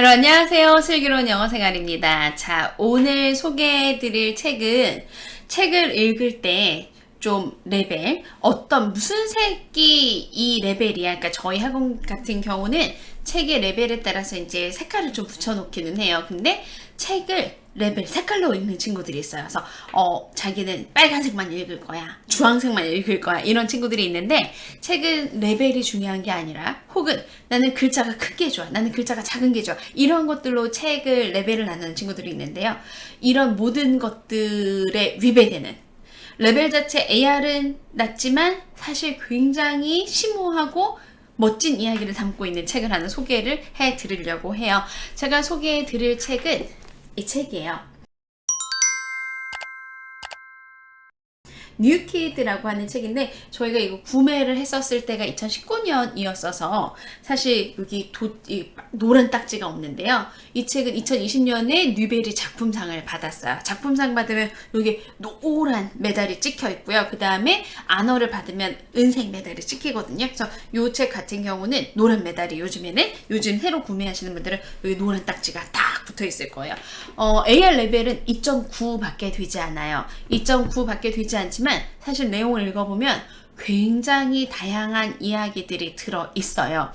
여러분 안녕하세요. 슬기로운 영어생활입니다. 자, 오늘 소개해드릴 책은 책을 읽을 때 좀 레벨, 무슨 색이 이 레벨이야. 그러니까 저희 학원 같은 경우는 책의 레벨에 따라서 이제 색깔을 좀 붙여놓기는 해요. 근데 책을 레벨 색깔로 읽는 친구들이 있어요. 그래서 자기는 빨간색만 읽을 거야, 주황색만 읽을 거야, 이런 친구들이 있는데, 책은 레벨이 중요한 게 아니라, 혹은 나는 글자가 큰 게 좋아, 나는 글자가 작은 게 좋아, 이런 것들로 책을 레벨을 나누는 친구들이 있는데요. 이런 모든 것들에 위배되는, 레벨 자체 AR은 낮지만 사실 굉장히 심오하고 멋진 이야기를 담고 있는 책을 하나 소개를 해드리려고 해요. 제가 소개해드릴 책은 이 책이에요. 뉴 키드라고 하는 책인데, 저희가 이거 구매를 했었을 때가 2019년이었어서 사실 여기 노란 딱지가 없는데요. 이 책은 2020년에 뉴베리 작품상을 받았어요. 작품상 받으면 여기 노란 메달이 찍혀 있고요. 그 다음에 안어를 받으면 은색 메달이 찍히거든요. 그래서 이 책 같은 경우는 노란 메달이 요즘 새로 구매하시는 분들은 여기 노란 딱지가 딱 붙어 있을 거예요. AR 레벨은 2.9 밖에 되지 않아요. 2.9 밖에 되지 않지만 사실 내용을 읽어보면 굉장히 다양한 이야기들이 들어있어요.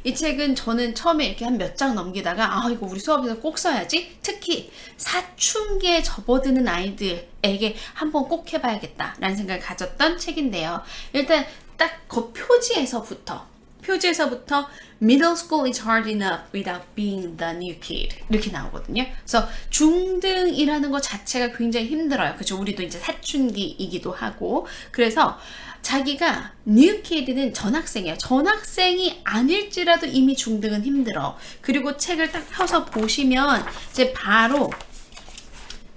이 책은 저는 처음에 이렇게 한 몇 장 넘기다가 이거 우리 수업에서 꼭 써야지, 특히 사춘기에 접어드는 아이들에게 한번 꼭 해봐야겠다 라는 생각을 가졌던 책인데요. 일단 딱 그 표지에서부터 Middle school is hard enough without being the new kid 이렇게 나오거든요. 그래서 중등이라는 것 자체가 굉장히 힘들어요. 그렇죠? 우리도 이제 사춘기이기도 하고. 그래서 자기가 new kid는 전학생이에요. 전학생이 아닐지라도 이미 중등은 힘들어. 그리고 책을 딱 펴서 보시면 이제 바로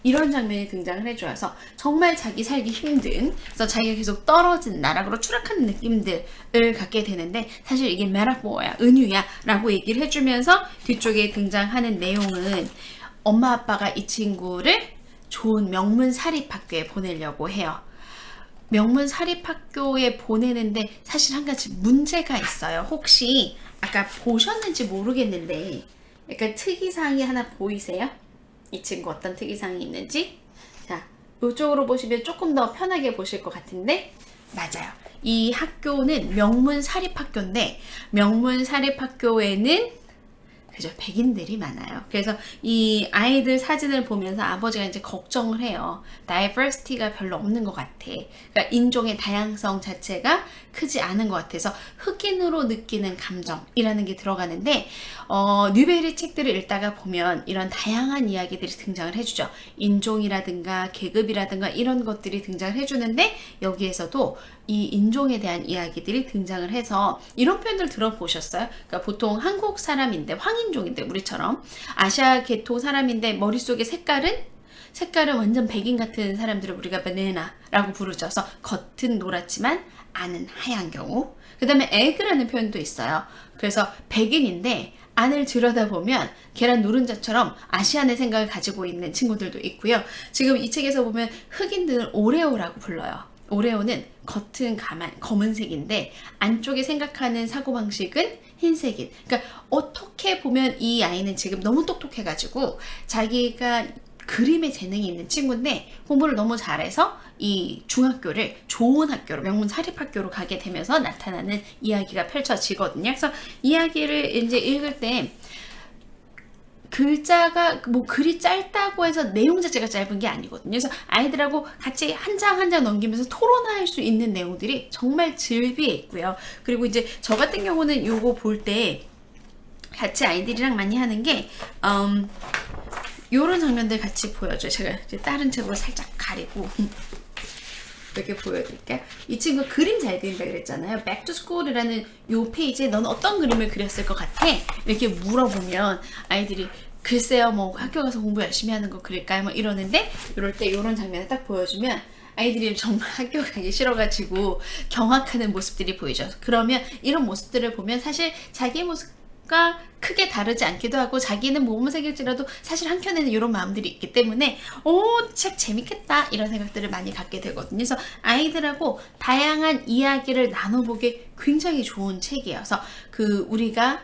이런 장면이 등장을 해줘요. 그래서 정말 자기 살기 힘든, 그래서 자기가 계속 떨어진 나락으로 추락하는 느낌들을 갖게 되는데, 사실 이게 메타포야, 은유야 라고 얘기를 해주면서 뒤쪽에 등장하는 내용은 엄마 아빠가 이 친구를 좋은 명문 사립학교에 보내려고 해요. 명문 사립학교에 보내는데 사실 한 가지 문제가 있어요. 혹시 아까 보셨는지 모르겠는데 약간 특이사항이 하나 보이세요? 이 친구 어떤 특이사항이 있는지. 자, 이쪽으로 보시면 조금 더 편하게 보실 것 같은데, 맞아요. 이 학교는 명문 사립학교인데, 명문 사립학교에는 그죠, 백인들이 많아요. 그래서 이 아이들 사진을 보면서 아버지가 이제 걱정을 해요. 다이버시티가 별로 없는 것 같아. 그러니까 인종의 다양성 자체가 크지 않은 것 같아서 흑인으로 느끼는 감정이라는 게 들어가는데, 뉴베리 책들을 읽다가 보면 이런 다양한 이야기들이 등장을 해주죠. 인종이라든가 계급이라든가 이런 것들이 등장을 해주는데, 여기에서도 이 인종에 대한 이야기들이 등장을 해서 이런 표현들 들어보셨어요? 그러니까 보통 한국 사람인데, 황인종인데, 우리처럼 아시아 계통 사람인데 머릿속에 색깔은 완전 백인 같은 사람들을 우리가 바나나라고 부르죠. 그래서 겉은 노랗지만 안은 하얀 경우. 그 다음에 에그라는 표현도 있어요. 그래서 백인인데 안을 들여다보면 계란 노른자처럼 아시안의 생각을 가지고 있는 친구들도 있고요. 지금 이 책에서 보면 흑인들은 오레오라고 불러요. 오레오는 겉은 검은색인데 안쪽에 생각하는 사고방식은 흰색인. 그러니까 어떻게 보면 이 아이는 지금 너무 똑똑해가지고 자기가 그림에 재능이 있는 친구인데 공부를 너무 잘해서 이 중학교를 좋은 학교로, 명문 사립학교로 가게 되면서 나타나는 이야기가 펼쳐지거든요. 그래서 이야기를 이제 읽을 때 글자가 글이 짧다고 해서 내용 자체가 짧은 게 아니거든요. 그래서 아이들하고 같이 한 장 한 장 넘기면서 토론할 수 있는 내용들이 정말 즐비해 있고요. 그리고 이제 저 같은 경우는 요거 볼 때 같이 아이들이랑 많이 하는 게 요런 장면들 같이 보여줘요. 제가 이제 다른 책으로 살짝 가리고 이렇게 보여드릴게요. 이 친구 그림 잘 그린다 그랬잖아요. Back to School이라는 요 페이지에 넌 어떤 그림을 그렸을 것 같아? 이렇게 물어보면 아이들이 글쎄요, 학교 가서 공부 열심히 하는 거 그릴까요? 이러는데, 이럴 때 이런 장면을 딱 보여주면 아이들이 정말 학교 가기 싫어가지고 경악하는 모습들이 보이죠. 그러면 이런 모습들을 보면 사실 자기의 모습과 크게 다르지 않기도 하고, 자기는 모범생일지라도 사실 한켠에는 이런 마음들이 있기 때문에 책 재밌겠다 이런 생각들을 많이 갖게 되거든요. 그래서 아이들하고 다양한 이야기를 나눠보기 굉장히 좋은 책이에요. 그래서 우리가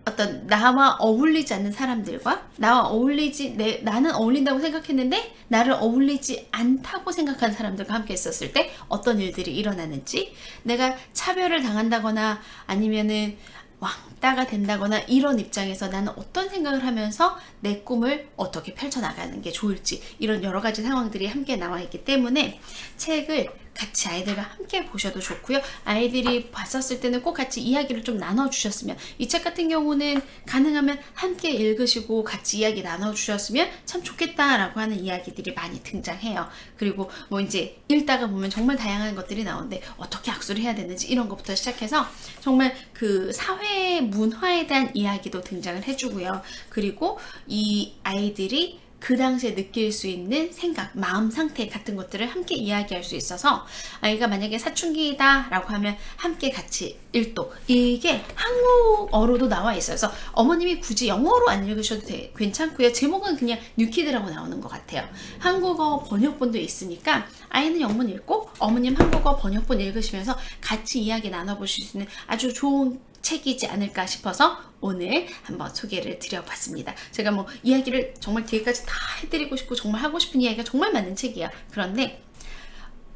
어떤 나와 어울리지 않는 사람들과 나는 어울린다고 생각했는데 나를 어울리지 않다고 생각하는 사람들과 함께 있었을 때 어떤 일들이 일어나는지, 내가 차별을 당한다거나 아니면은 왕따가 된다거나 이런 입장에서 나는 어떤 생각을 하면서 내 꿈을 어떻게 펼쳐나가는 게 좋을지, 이런 여러 가지 상황들이 함께 나와 있기 때문에 책을 같이 아이들과 함께 보셔도 좋고요. 아이들이 봤었을 때는 꼭 같이 이야기를 좀 나눠주셨으면, 이 책 같은 경우는 가능하면 함께 읽으시고 같이 이야기 나눠주셨으면 참 좋겠다라고 하는 이야기들이 많이 등장해요. 그리고 뭐 이제 읽다가 보면 정말 다양한 것들이 나오는데 어떻게 악수를 해야 되는지 이런 것부터 시작해서 정말 그 사회 문화에 대한 이야기도 등장을 해주고요. 그리고 이 아이들이 그 당시에 느낄 수 있는 생각, 마음 상태 같은 것들을 함께 이야기할 수 있어서, 아이가 만약에 사춘기다 라고 하면 함께 같이 읽도, 이게 한국어로도 나와 있어서 어머님이 굳이 영어로 안 읽으셔도 괜찮고요. 제목은 그냥 뉴키드라고 나오는 것 같아요. 한국어 번역본도 있으니까 아이는 영문 읽고 어머님 한국어 번역본 읽으시면서 같이 이야기 나눠보실 수 있는 아주 좋은 책이지 않을까 싶어서 오늘 한번 소개를 드려봤습니다. 제가 뭐 이야기를 정말 뒤에까지 다 해드리고 싶고 정말 하고 싶은 이야기가 정말 많은 책이에요. 그런데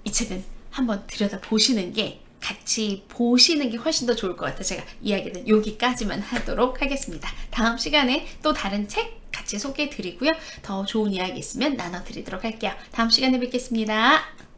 이 책은 한번 들여다보시는 게, 같이 보시는 게 훨씬 더 좋을 것 같아요. 제가 이야기는 여기까지만 하도록 하겠습니다. 다음 시간에 또 다른 책 같이 소개해 드리고요. 더 좋은 이야기 있으면 나눠드리도록 할게요. 다음 시간에 뵙겠습니다.